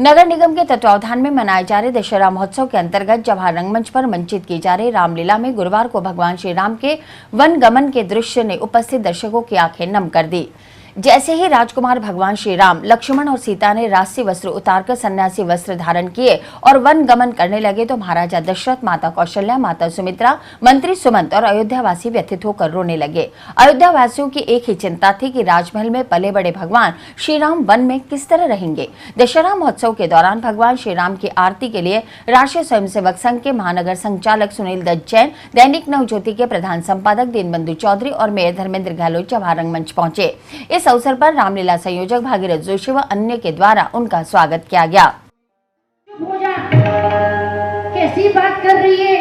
नगर निगम के तत्वावधान में मनाए जा रहे दशहरा महोत्सव के अंतर्गत जवाहर रंगमंच पर मंचित की जा रही रामलीला में गुरुवार को भगवान श्री राम के वन गमन के दृश्य ने उपस्थित दर्शकों की आंखें नम कर दी। जैसे ही राजकुमार भगवान श्री राम, लक्ष्मण और सीता ने राजसी वस्त्र उतारकर सन्यासी वस्त्र धारण किए और वन गमन करने लगे तो महाराजा दशरथ, माता कौशल्या, माता सुमित्रा, मंत्री सुमंत और अयोध्यावासी व्यथित होकर रोने लगे। अयोध्यावासियों की एक ही चिंता थी कि राजमहल में पले बड़े भगवान श्री राम वन में किस तरह रहेंगे। दशहरा महोत्सव के दौरान भगवान श्री राम की आरती के लिए राष्ट्रीय स्वयंसेवक संघ के महानगर संचालक सुनील दत्त जैन, दैनिक नवज्योति के प्रधान संपादक दीनबंधु चौधरी और मेयर धर्मेंद्र गहलोत जवाहर रंगमंच पहुंचे। इस अवसर पर रामलीला संयोजक भागीरथ जोशी व अन्य के द्वारा उनका स्वागत किया गया। कैसी बात कर रही है?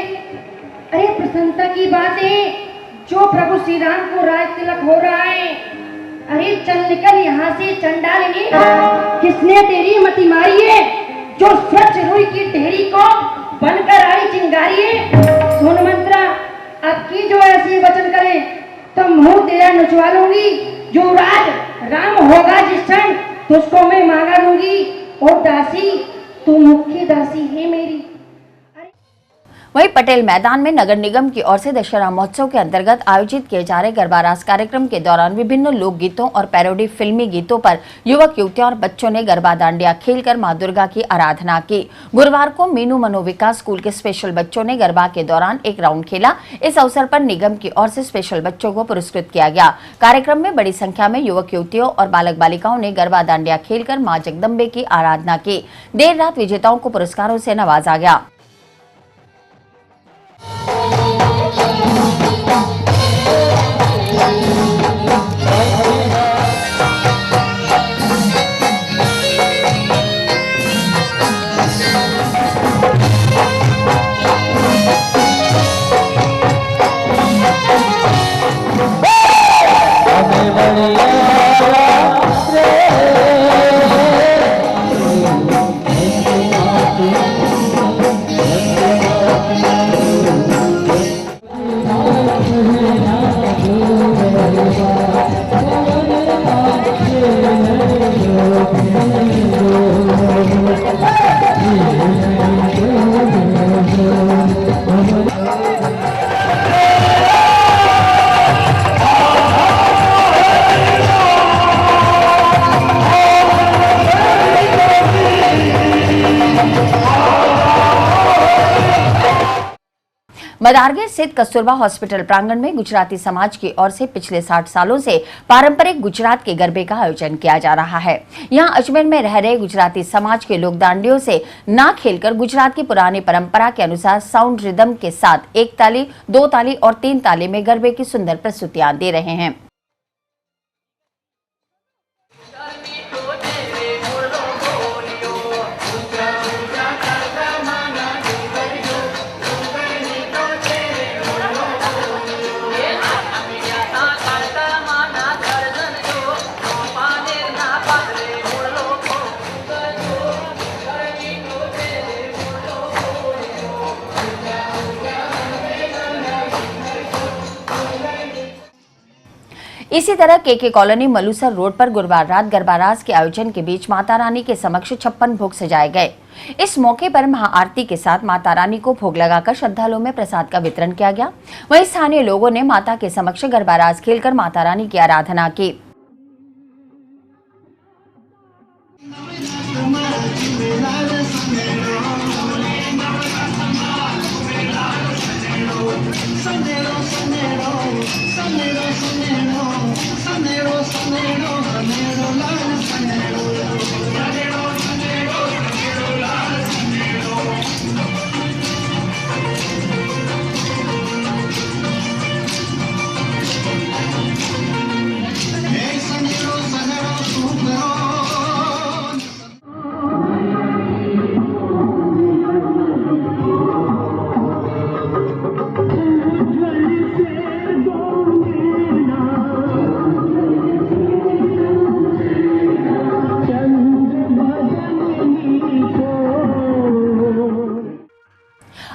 अरे प्रसन्नता की बात है, जो प्रभु श्री राम को राज तिलक हो रहा है। अरे चल निकल यहाँ से चंडालिनी, किसने तेरी मति मारी है? जो स्वच्छ रुई की ढेरी को बनकर आई चिंगारी है। सुन मंत्रा, अब की जो ऐसी वचन करे तो मुंह तेरा नचवा लूंगी। जो राज राम होगा जिस क्षण, तुझको मैं मांगा लूंगी। और दासी, तू मुख्य दासी है मेरी। वहीं पटेल मैदान में नगर निगम की ओर से दशहरा महोत्सव के अंतर्गत आयोजित किए जा रहे गरबा रास कार्यक्रम के दौरान विभिन्न लोक गीतों और पैरोडी फिल्मी गीतों पर युवक युवतियां और बच्चों ने गरबा दांडिया खेलकर मां दुर्गा की आराधना की। गुरुवार को मीनू मनोविकास स्कूल के स्पेशल बच्चों ने गरबा के दौरान एक राउंड खेला। इस अवसर पर निगम की ओर से स्पेशल बच्चों को पुरस्कृत किया गया। कार्यक्रम में बड़ी संख्या में युवक युवतियों और बालक बालिकाओं ने गरबा दांडिया खेलकर मां जगदम्बे की आराधना की। देर रात विजेताओं को पुरस्कारों से नवाजा गया। मदारगढ़ स्थित कस्तूरबा हॉस्पिटल प्रांगण में गुजराती समाज की ओर से पिछले 60 सालों से पारंपरिक गुजरात के गरबे का आयोजन किया जा रहा है। यहां अजमेर में रह रहे गुजराती समाज के लोग दांडियों से ना खेलकर गुजरात की पुरानी परंपरा के अनुसार साउंड रिदम के साथ 1 ताली, 2 ताली और 3 ताली में गरबे की सुंदर प्रस्तुतियां दे रहे हैं। इसी तरह केके कॉलोनी मलूसर रोड पर गुरुवार रात गरबा रास के आयोजन के बीच माता रानी के समक्ष 56 भोग सजाए गए। इस मौके पर महाआरती के साथ माता रानी को भोग लगाकर श्रद्धालुओं में प्रसाद का वितरण किया गया। वहीं स्थानीय लोगों ने माता के समक्ष गरबा रास खेलकर माता रानी की आराधना की।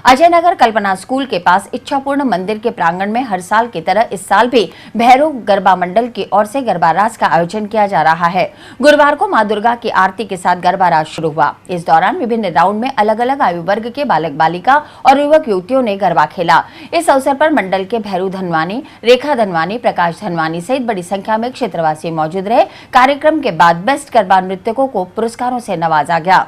अजय नगर कल्पना स्कूल के पास इच्छापूर्ण मंदिर के प्रांगण में हर साल की तरह इस साल भी भैरव गरबा मंडल की ओर से गरबा रास का आयोजन किया जा रहा है। गुरुवार को मां दुर्गा की आरती के साथ गरबा रास शुरू हुआ। इस दौरान विभिन्न राउंड में अलग अलग आयु वर्ग के बालक बालिका और युवक युवतियों ने गरबा खेला। इस अवसर पर मंडल के भैरू धनवानी, रेखा धनवानी, प्रकाश धनवानी सहित बड़ी संख्या में क्षेत्रवासी मौजूद रहे। कार्यक्रम के बाद बेस्ट गरबा नृत्यकों को पुरस्कारों से नवाजा गया।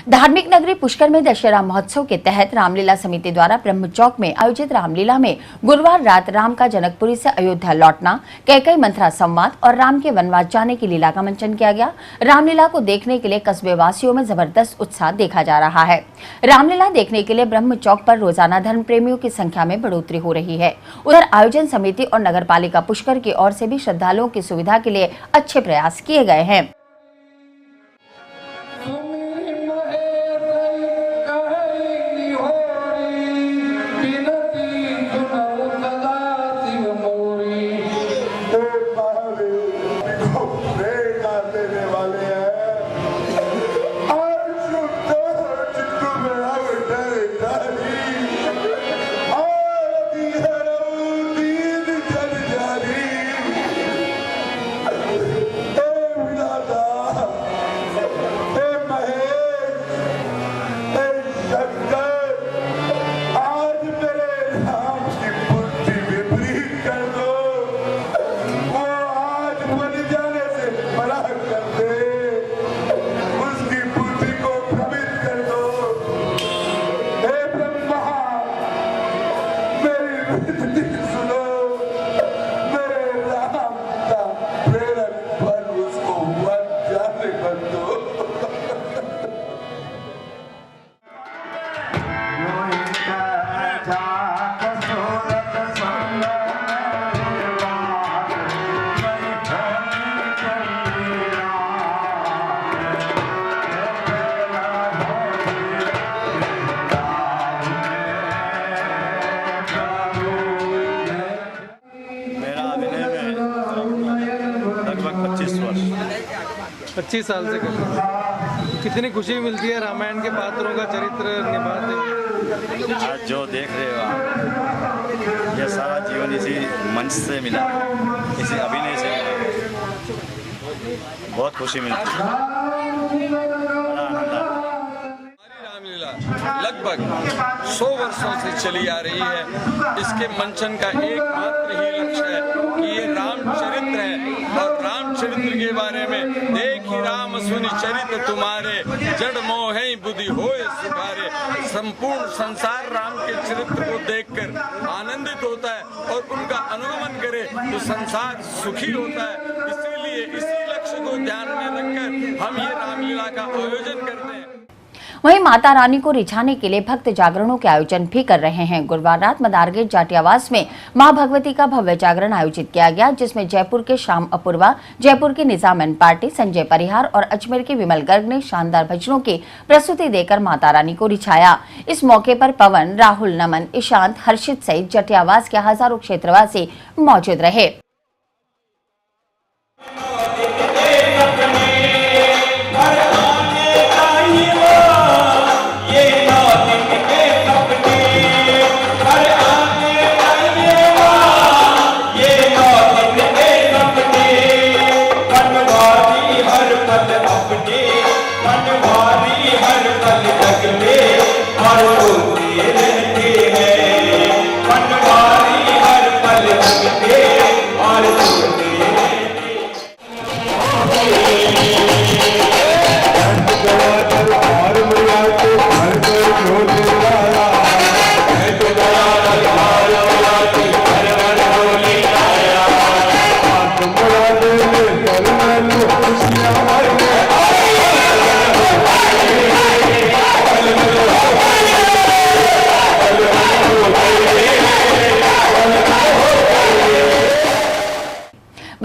धार्मिक नगरी पुष्कर में दशहरा महोत्सव के तहत रामलीला समिति द्वारा ब्रह्म चौक में आयोजित रामलीला में गुरुवार रात राम का जनकपुरी से अयोध्या लौटना, कैकेयी मंथरा संवाद और राम के वनवास जाने की लीला का मंचन किया गया। रामलीला को देखने के लिए कस्बे वासियों में जबरदस्त उत्साह देखा जा रहा है। रामलीला देखने के लिए ब्रह्म चौक पर रोजाना धर्म प्रेमियों की संख्या में बढ़ोतरी हो रही है। उधर आयोजन समिति और नगर पालिका पुष्कर की ओर से भी श्रद्धालुओं की सुविधा के लिए अच्छे प्रयास किए गए हैं। लगभग 25 साल से करते हैं। कितनी खुशी मिलती है रामायण के पात्रों का चरित्र निभाते। आज जो देख रहे हो आप, यह सारा जीवन इसी मंच से मिला, इसी अभिनय से मिला। बहुत खुशी मिलती है, बड़ा आनंद आता है। रामलीला लगभग 100 वर्षों से चली आ रही है। इसके मंचन का एकमात्र ही लक्ष्य है कि ये रामचरित्र है और रामचरित्र के बारे में देखी राम सुनि चरित्र तुम्हारे, जड़ मोहे बुद्धि होए सुखारे। संपूर्ण संसार राम के चरित्र को देखकर आनंदित होता है और उनका अनुगमन करे तो संसार सुखी होता है। इसीलिए इसी लक्ष्य को ध्यान में रखकर हम ये रामलीला का आयोजन करते हैं। वहीं माता रानी को रिझाने के लिए भक्त जागरणों के आयोजन भी कर रहे हैं। गुरुवार रात मदारगेट जाटियावास में मां भगवती का भव्य जागरण आयोजित किया गया, जिसमें जयपुर के श्याम अपूर्वा, जयपुर की निजामन पार्टी, संजय परिहार और अजमेर के विमल गर्ग ने शानदार भजनों की प्रस्तुति देकर माता रानी को रिझाया। इस मौके पर पवन, राहुल, नमन, ईशांत, हर्षित सहित जाटियावास के हजारों क्षेत्रवासी मौजूद रहे।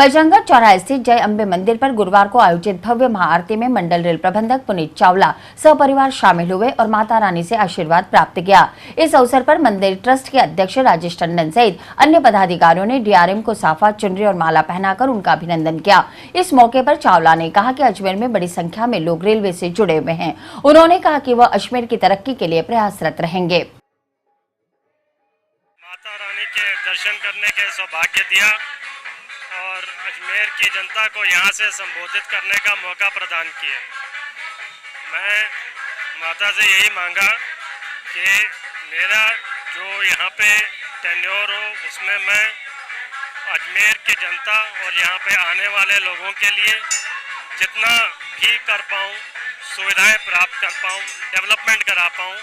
बजरंगगढ़ चौराहे स्थित जय अम्बे मंदिर पर गुरुवार को आयोजित भव्य महाआरती में मंडल रेल प्रबंधक पुनीत चावला सपरिवार शामिल हुए और माता रानी से आशीर्वाद प्राप्त किया। इस अवसर पर मंदिर ट्रस्ट के अध्यक्ष राजेश टंडन सहित अन्य पदाधिकारियों ने डीआरएम को साफा, चुनरी और माला पहनाकर उनका अभिनंदन किया। इस मौके पर चावला ने कहा कि अजमेर में बड़ी संख्या में लोग रेलवे से जुड़े हुए हैं। उन्होंने कहा कि वह अजमेर की तरक्की के लिए प्रयासरत रहेंगे। माता रानी के दर्शन करने के सौभाग्य दिया और अजमेर की जनता को यहाँ से संबोधित करने का मौका प्रदान किया। मैं माता से यही मांगा कि मेरा जो यहाँ पे टेन्योर हो उसमें मैं अजमेर की जनता और यहाँ पे आने वाले लोगों के लिए जितना भी कर पाऊँ, सुविधाएं प्राप्त कर पाऊँ, डेवलपमेंट करा पाऊँ,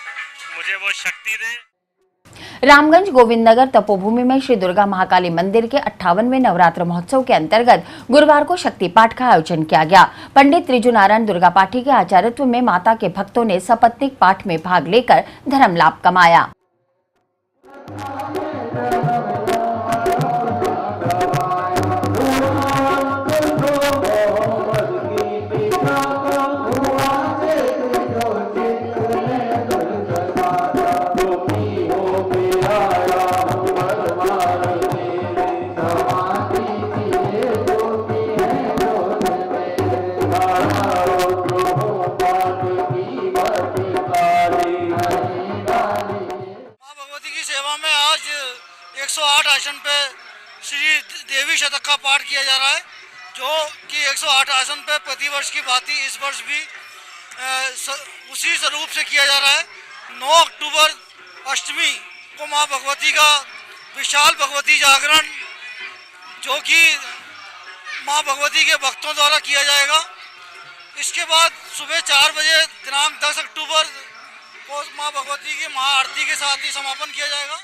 मुझे वो शक्ति दे। रामगंज गोविंदनगर तपोभूमि में श्री दुर्गा महाकाली मंदिर के 58वें नवरात्र महोत्सव के अंतर्गत गुरुवार को शक्ति पाठ का आयोजन किया गया। पंडित त्रिजुनारायण दुर्गा पाठी के आचार्यत्व में माता के भक्तों ने सपत्निक पाठ में भाग लेकर धर्म लाभ कमाया। में आज 108 आसन पे श्री देवी शतक का पाठ किया जा रहा है, जो कि 108 आसन पे प्रतिवर्ष की भांति इस वर्ष भी उसी स्वरूप से किया जा रहा है। 9 अक्टूबर अष्टमी को माँ भगवती का विशाल भगवती जागरण, जो कि माँ भगवती के भक्तों द्वारा किया जाएगा। इसके बाद सुबह 4 बजे दिनांक 10 अक्टूबर को माँ भगवती की महाआरती के साथ ही समापन किया जाएगा।